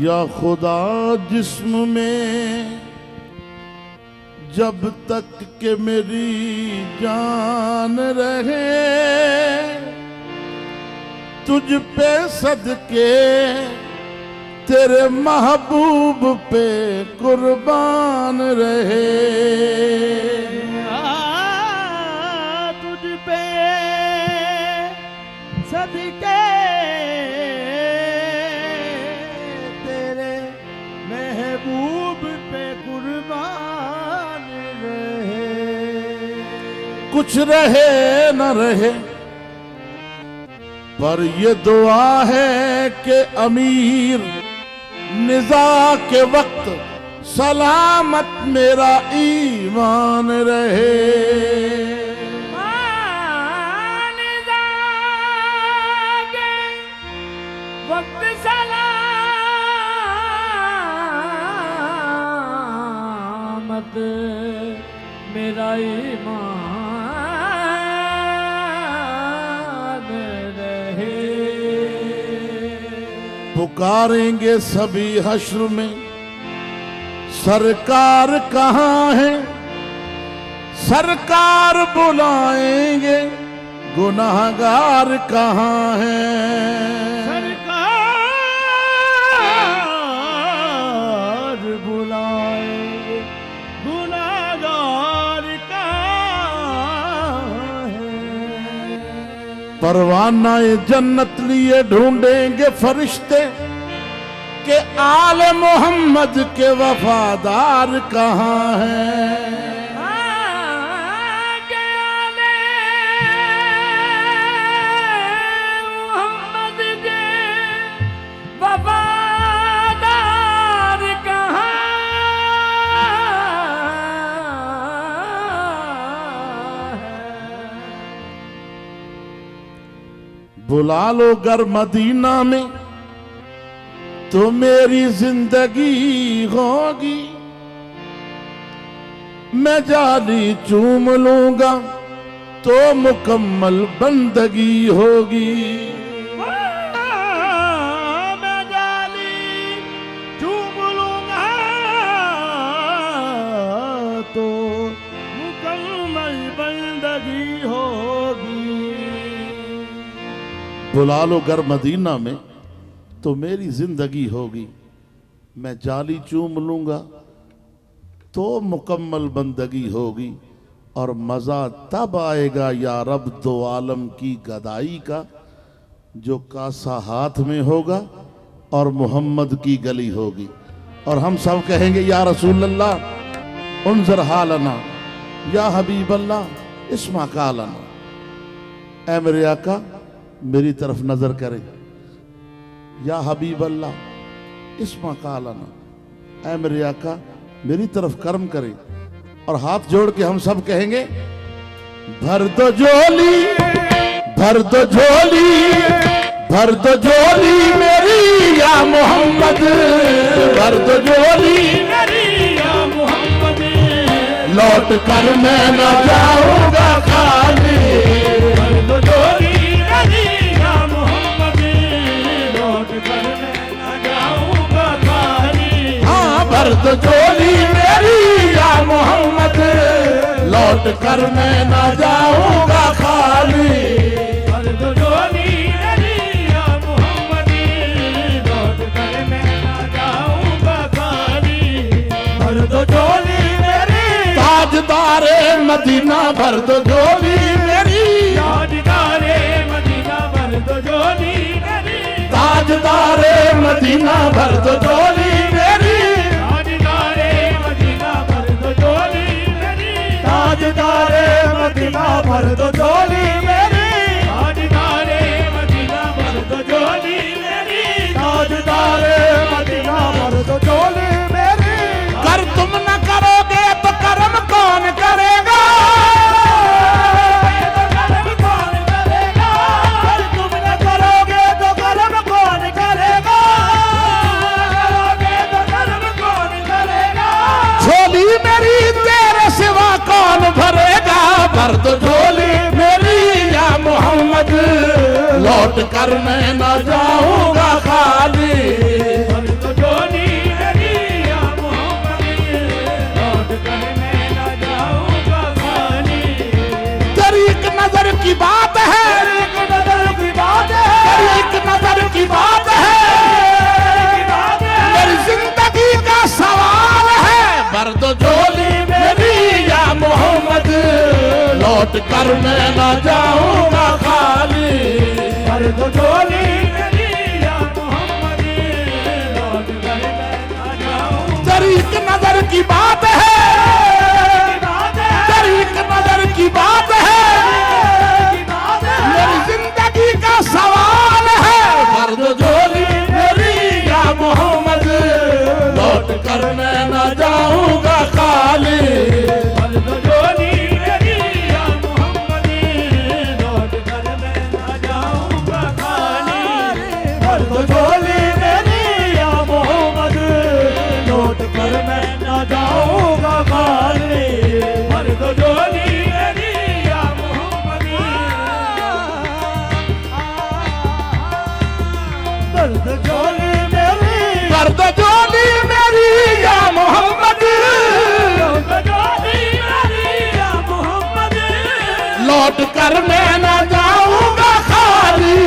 या खुदा जिस्म में जब तक के मेरी जान रहे, तुझ पे सदके तेरे महबूब पे कुर्बान रहे। तुझ पे सदके तेरे महबूब पे कुर्बान रहे। कुछ रहे न रहे पर ये दुआ है कि अमीर निज़ा के वक्त सलामत मेरा ईमान रहे। निज़ा के वक्त सलामत मेरा ईमान रहे। पुकारेंगे सभी हश्र में सरकार कहाँ है, सरकार बुलाएंगे गुनाहगार कहाँ है। सरकार बुलाएंगे गुनाहगार कहाँ है। परवाना जन्नत लिए ढूंढेंगे फरिश्ते के आले मोहम्मद के वफादार कहाँ हैं। के आले मोहम्मद के वफादार कहाँ हैं। बुला लो गर मदीना में तो मेरी जिंदगी होगी, मैं जाली चूम लूंगा तो मुकम्मल बंदगी होगी। मैं जाली चूम लूंगा तो मुकम्मल बंदगी होगी। बुला लो गर मदीना में तो मेरी जिंदगी होगी, मैं जाली चूम लूंगा तो मुकम्मल बंदगी होगी। और मजा तब आएगा या रब दो आलम की गदाई का, जो कासा हाथ में होगा और मोहम्मद की गली होगी। और हम सब कहेंगे या रसूल अल्लाह उन्ज़र हालना, या हबीब अल्लाह इस्मा कालना। ऐ मेरे आका मेरी तरफ नजर करें, या हबीब अल्लाह इस्मा कालना। ऐ मेरे आका मेरी तरफ कर्म करें। और हाथ जोड़ के हम सब कहेंगे भर दो झोली, भर दो झोली, भर दो झोली मेरी या मोहम्मद, भर दो झोली मेरी या मोहम्मद। लौट कर मैं न जाऊंगा खाली। भर दो झोली मेरी या मोहम्मद, लौट कर मैं न जाऊंगा खाली। हाँ भर दो झोली मेरी या मोहम्मद, लौट कर मैं न जाऊंगा खाली। भर दो झोली मेरी या मोहम्मद, लौट कर मैं न जाऊंगा खाली। भर दो झोली मेरी ताजदारे मदीना, भर दो झोली मेरी ताजदारे मदीना। भर दो झोली मेरी ताजदारे मदीना, भर दो झोली मेरी ताजदारे मदीना। भर दो झोली मेरी ताजदारे मदीना, भर दो झोली मेरी ताजदारे मदीना। भर दो झोली मेरी ताजदारे मदीना, भर दो झोली मेरी। कर तुम न करोगे तो कर्म कौन करेगा, कर्म कौन करेगा। तुम न करोगे तो कर्म कौन करेगा। करोगे तो कर्म कौन करेगा। झोली मेरी तेरे सिवा कौन भरेगा। भर दो झोली मेरी या मोहम्मद, लौट कर मैं न जाऊंगा खाली। भर दो झोली लौट कर मैं न जाऊंगा खाली। भर दो झोली मेरी या मोहम्मदी, लौट कर मैं न जाऊंगा। तेरी एक नजर की बात है, तेरी एक नजर की बात है, मेरी जिंदगी का सवाल है। भर दो झोली मेरी या मोहम्मद, लौट कर मैं न जाऊंगा खाली। भर दो झोली मेरी या मोहम्मदी, लौट कर मैं न जाऊंगा खाली। भर दो झोली मेरी या मोहम्मद, लौट कर मैं न जाऊंगा खाली। भर दो झोली मेरी या मोहम्मदी, भर दो झोली मेरी, भर दो झोली मेरी या मोहम्मद, भर दो झोली मेरी या मोहम्मद, लौट कर मैं न जाऊंगा खाली।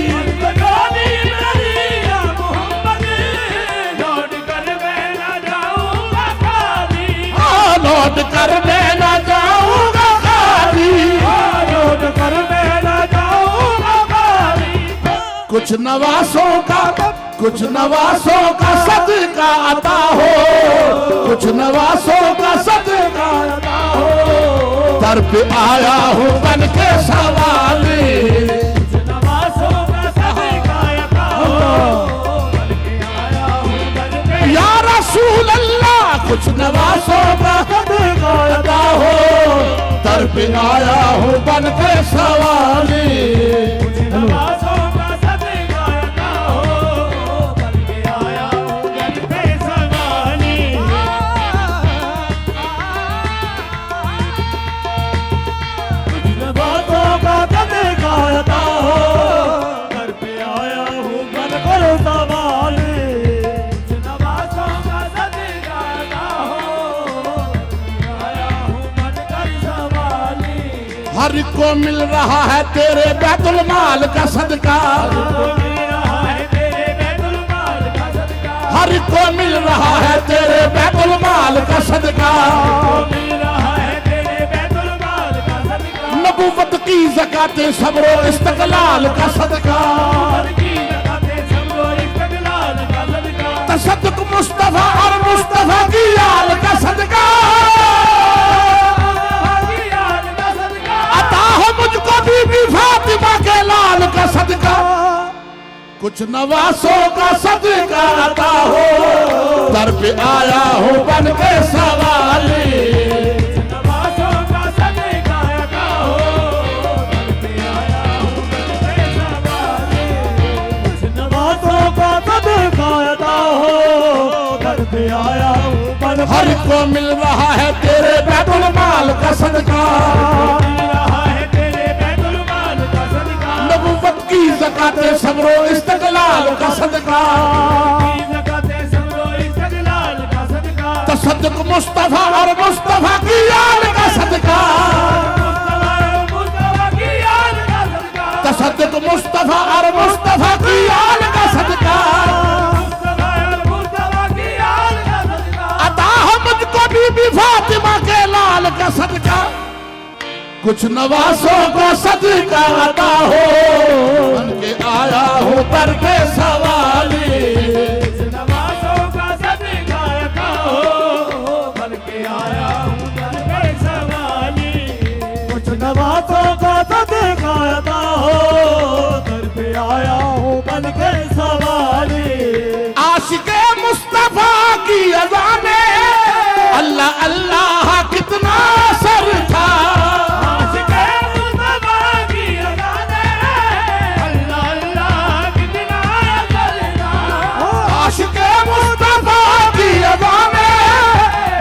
भर दो झोली मेरी या मोहम्मद, लौट कर मैं न जाऊंगा खाली। लौट कर मैं न जाऊंगा खाली। लौट कर मैं न जाऊंगा खाली। कुछ नवासों का, कुछ नवासों का सदका अता हो, कुछ नवासों का सदका अता हो। दर पे आया हूँ बन के सवाली। कुछ नवासों का सदका अता हो, बल्कि आया हूँ बन के। या रसूल अल्लाह, कुछ नवासों का सदका अता हो, दर पे आया हूँ बन के सवाली। कुछ नवासों का सदका अता हो, बल्कि आया हूँ बन के सवाली। कुछ नवासों का सदका अता हो, घर पे आया हूँ बन कर सवाली। कुछ नवासों का सदका अता हो, आया हूँ बन कर सवाली। हर को मिल रहा है तेरे बैतुल माल का सदका, मिल रहा है तेरे बैतुल माल का सदका, हर को मिल रहा है तेरे बैतुल माल का सदका। मिल रहा है तेरे बैतुल माल का सदका। नबूवत की ज़काते सब्रो इस्तक़लाल का सदका। हर की ज़काते सब्रो इस्तक़लाल का सदका। तसद्दुक़ मुस्तफ़ा और मुस्तफ़ा की आल का सदका। अता हो मुझको बीबी फातिमा के लाल का सदका। कुछ नवासों का सदका अता हो, दर पे आया हूँ बन के सवाली। कुछ नवासों का सदका अता हो, दर पे आया हूँ बन के सवाली। कुछ नवासों का सदका अता हो, दर पे आया हूँ बन के। हर को मिल रहा है तेरे बैतुल माल का सदका। मिल रहा है तेरे बैतुल माल का सदका। नबूवत की ज़काते सब्रो इस्तक़लाल का सदका। ज़काते सब्रो इस्तक़लाल का सदका। तसद्दुक़ मुस्तफ़ा और मुस्तफ़ा की आल का सदका। मुस्तफ़ा की आल का सदका। तसद्दुक़ मुस्तफ़ा और मुस्तफ़ा की आल का सदका। मुस्तफ़ा की आल का सदका। अता हो मुझको बीबी फातिमा के लाल का सदका। कुछ नवासों का सदका अता हो, बन के आया हूँ पर के सवाली। कुछ नवासों का सदका अता हो, बन के आया हूँ बन के सवाली। कुछ नवासों का सदका अता हो, घर पे आया हूँ बन के सवाली। आशिक़े मुस्तफ़ा की अज़ाने अल्लाह अल्लाह कितना असर था। आशिक़े मुस्तफ़ा की अज़ाने अल्लाह अल्लाह कितना असर था। आशिक़े मुस्तफ़ा की अज़ाने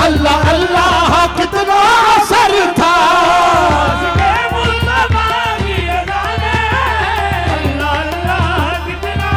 अल्लाह अल्लाह कितना असर था। आशिक़े मुस्तफ़ा की अज़ाने अल्लाह अल्लाह कितना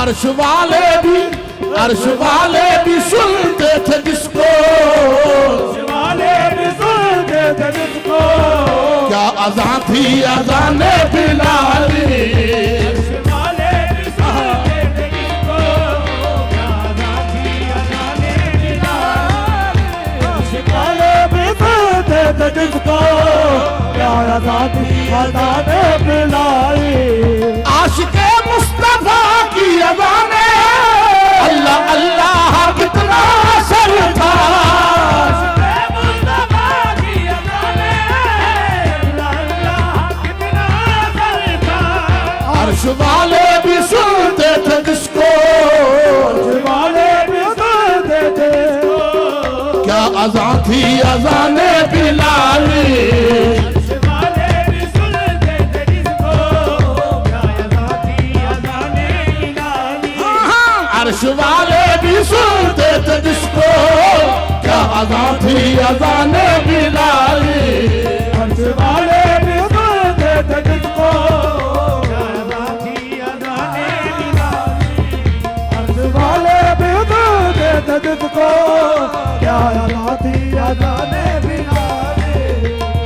अर्श वाले भी सुनते थे जिसको, वाले भी सुनते थे जिसको, क्या अज़ान थी अज़ाने बिलाली। वाले भी सुनते थे जिसको, क्या अज़ान थी अज़ाने बिलाली। वाले भी सुनते थे जिसको, क्या अज़ान थी अज़ाने बिलाली। आशिक़े मुस्तफ़ा की अज़ाने अल्लाह अल्लाह कितना असर था। मुस्तफा की अज़ाने अल्लाह अल्लाह कितना असर था। अर्श वाले भी सुनते थे जिसको, वाले भी सुनते थे जिसको, क्या अज़ान थी अज़ाने बिलाली। वाले भी सुनते थे जिसको, क्या अज़ान थी अज़ाने बिलाली। अर्श वाले भी सुनते थे जिसको, क्या अज़ान थी अज़ाने बिलाली। अर्श वाले भी सुनते थे जिसको, क्या अज़ान थी अज़ाने बिलाली। अर्श वाले भी सुनते थे जिसको, क्या अज़ान थी अज़ाने बिलाली।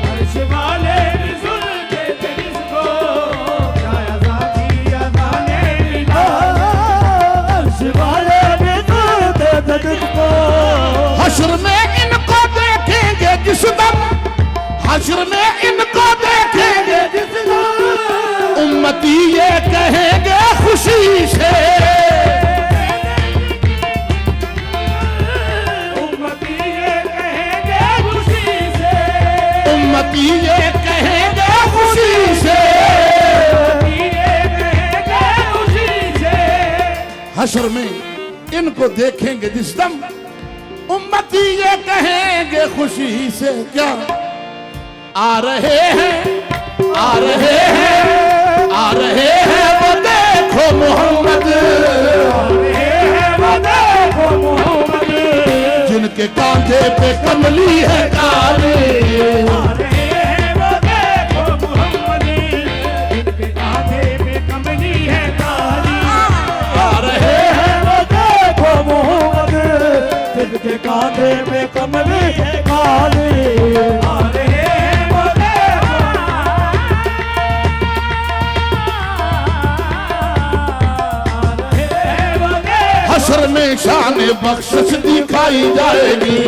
अर्श वाले भी सुनते थे जिसको, क्या अज़ान थी अज़ाने बिलाली। अर्श वाले भी सुनते थे जिसको, हश्र में इनको देखेंगे जिस दम, हश्र में इनको देखेंगे जिस दम, उम्मती ये कहेंगे खुशी से, उम्मती ये कहेंगे खुशी से, उम्मती ये कहेंगे खुशी से। ये कहेंगे खुशी से। हश्र में इनको देखेंगे जिस दम, उम्मती ये कहेंगे खुशी से, क्या आ रहे हैं आ रहे हैं आ रहे हैं वो देखो मोहम्मद, वो देखो मोहम्मद, जिनके कांधे पे कमली है काली। वो देखो मोहम्मद, जिनके कांधे पे कमली है काली। आ रहे हैं वो देखो मोहम्मद, जिनके कांधे पे कमली है काली। आ रहे हैं वो देखो, आ रहे हैं वो देखो। हश्र में शान बख्शिश दिखाई जाएगी,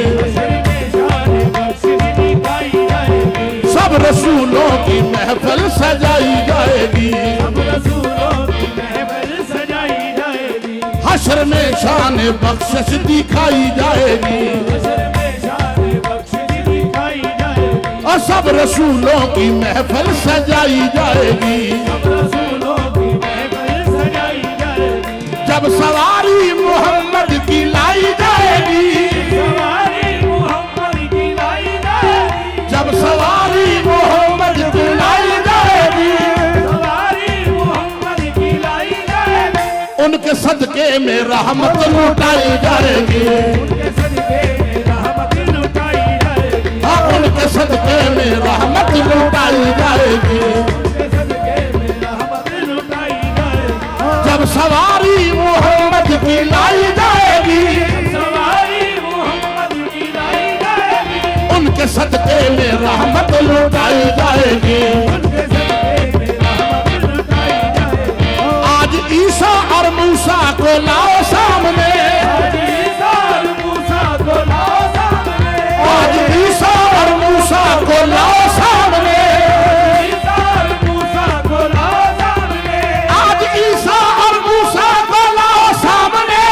सब रसूलों की महफिल सजाई जाएगी। हश्र में शान बख्शिश दिखाई जाएगी, और सब रसूलों की महफिल सजाई जाएगी। जब सवारी मोहम्मद की लाई जाएगी, जब सवारी मोहम्मद की लाई जाएगी, उनके सदके में रहमत लुटाई जाएगी। हाँ, उनके सदके में रहमत लुटाई जाएगी। जब सवारी मोहम्मद की लाई जाएगी, उनके सदके में रहमत लुटाई जाएगी। आज ईसा और मूसा को लाओ सामने, आज ईसा और मूसा को लाओ सामने, आज ईसा और मूसा को लाओ सामने।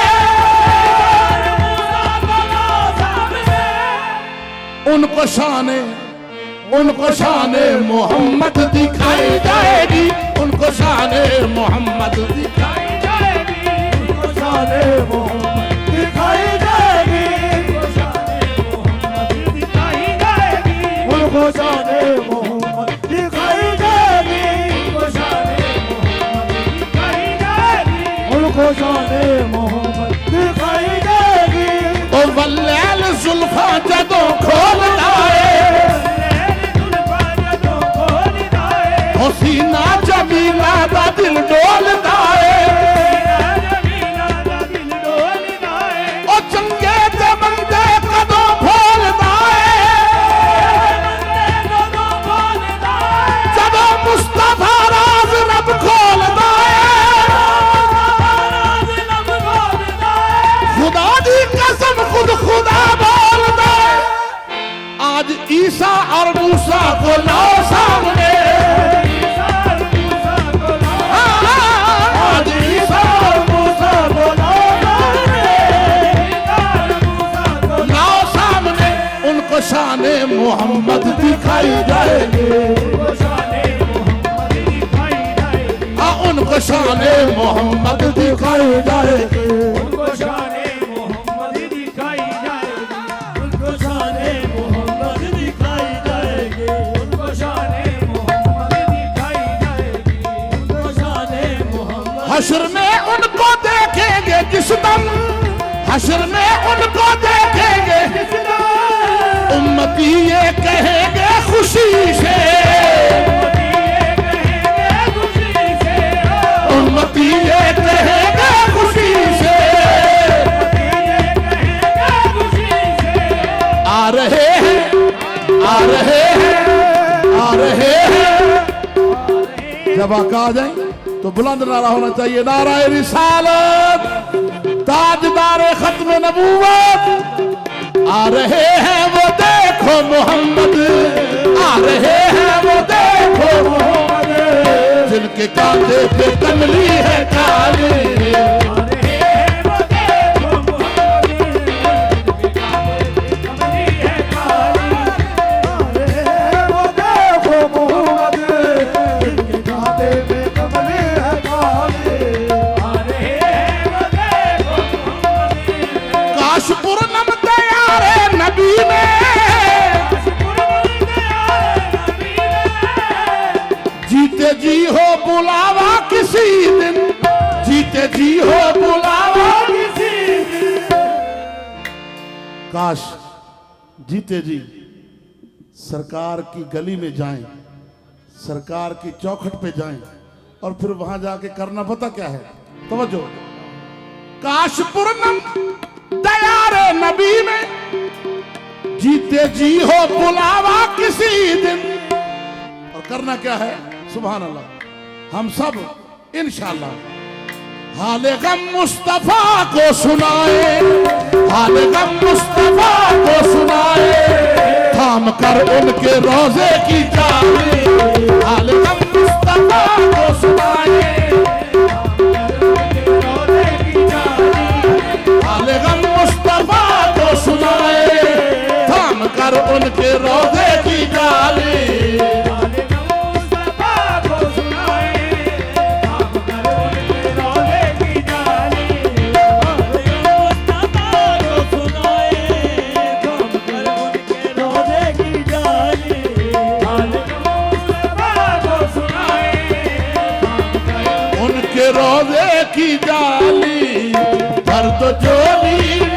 उनको शाने मोहम्मद दिखाई जाएगी, उनको शाने मोहम्मद दिखाई जाएगी, उनको शाने मोहम्मद दिखाई जाएगी, उनको शाने मोहम्मद दिखाई जाएगी, उनको शाने मोहम्मद दिखाई जाएगी, उनको शाने मोहम्मद दिखाई जाएगी। ओ वल्लैल जुल्फा जदों खोल लाए, सीना जमीला दा दिल डोलदा है, और मूसा को लाओ सामने, आज ईसा और मूसा को लाओ सामने, उनको शाने मोहम्मद दिखाई जाएगी, उनको शाने मोहम्मद दिखाई जाएगी, उनको शाने मोहम्मद दिखाई जाएगी, उनको शाने मोहम्मद दिखाई जाएगी, उनको शाने मोहम्मद दिखाई जाएगी, उनको शाने मोहम्मद। हश्र में उनको देखेंगे जिस दम, हश्र में उनको देखेंगे जिस दम, उम्मती ये कहेंगे खुशी से, उम्मती ये कहेंगे खुशी से, आ रहे हैं, आ रहे हैं, आ रहे हैं। जब आका आ जाए तो बुलंद नारा होना चाहिए, नाराए रिसालत, ताजदार खत्म नबूवत। आ रहे हैं वो देखो मोहम्मद, आ रहे हैं वो देखो मोहम्मद, जिनके कांधे पे कमली है काली, जीते जी हो बुलावा किसी दिन, जीते जी हो बुलावा किसी दिन। काश जीते जी सरकार की गली में जाएं, सरकार की चौखट पे जाएं और फिर वहां जाके करना पता क्या है, तवज्जो। काश पूर्णम दयारे नबी में जीते जी हो बुलावा किसी दिन, और करना क्या है, सुभान अल्लाह, हम सब इंशाअल्लाह हाले गम मुस्तफा को सुनाए, हाले गम मुस्तफा को सुनाए, थाम कर उनके रोजे की जाली, हाले गम मुस्तफा को सुनाए, हाले गम मुस्तफा को सुनाए, थाम कर उनके रोजे की जाली, रोजे की जाली भर दो झोली